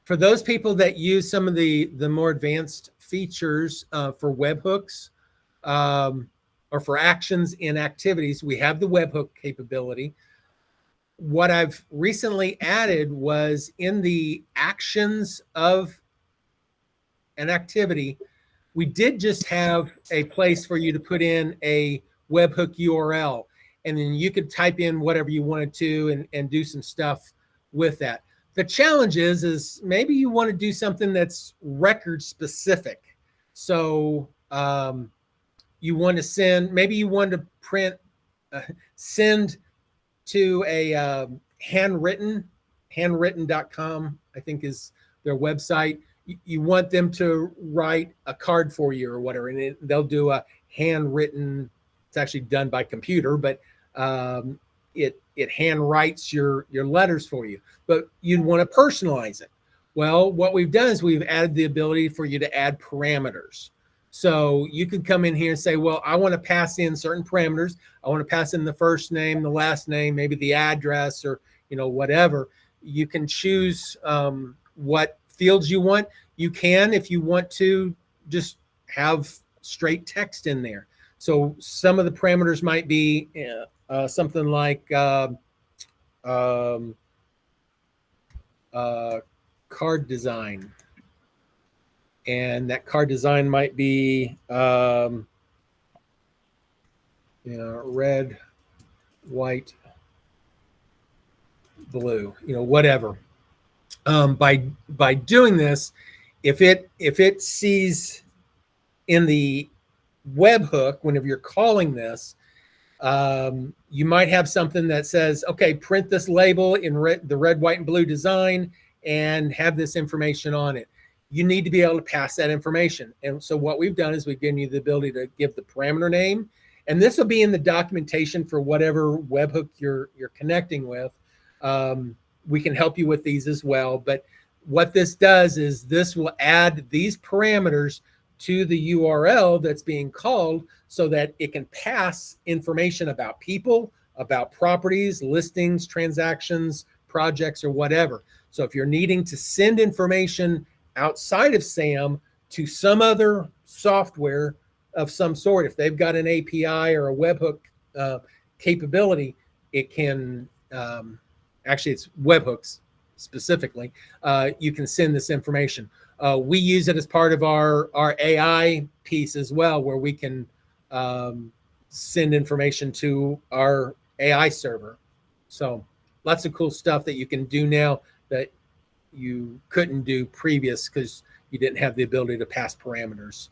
For those people that use some of the more advanced features for webhooks or for actions in activities, we have the webhook capability. What I've recently added was in the actions of an activity, we did just have a place for you to put in a webhook URL, and then you could type in whatever you wanted to and do some stuff with that. The challenge is maybe you want to do something that's record specific. So you want to send, maybe you want to send to a handwritten.com, I think is their website. You want them to write a card for you or whatever, and they'll do a handwritten. It's actually done by computer, but it hand writes your letters for you. But you'd want to personalize it. Well, what we've done is we've added the ability for you to add parameters. So you could come in here and say, well, I want to pass in certain parameters. I want to pass in the first name, the last name, maybe the address, or whatever. You can choose what fields you want. You can, if you want to, just have straight text in there. So some of the parameters might be something like card design. And that card design might be, red, white, blue, whatever. By doing this, if it sees in the webhook, whenever you're calling this, you might have something that says, okay, print this label in the red, white, and blue design and have this information on it. You need to be able to pass that information. And so what we've done is we've given you the ability to give the parameter name, and this will be in the documentation for whatever webhook you're connecting with. We can help you with these as well. But what this does is this will add these parameters to the URL that's being called so that it can pass information about people, about properties, listings, transactions, projects, or whatever. So if you're needing to send information outside of SAM to some other software of some sort, if they've got an API or a webhook capability, it can, actually it's webhooks specifically, you can send this information. We use it as part of our AI piece as well, where we can send information to our AI server. So lots of cool stuff that you can do now that you couldn't do previous because you didn't have the ability to pass parameters.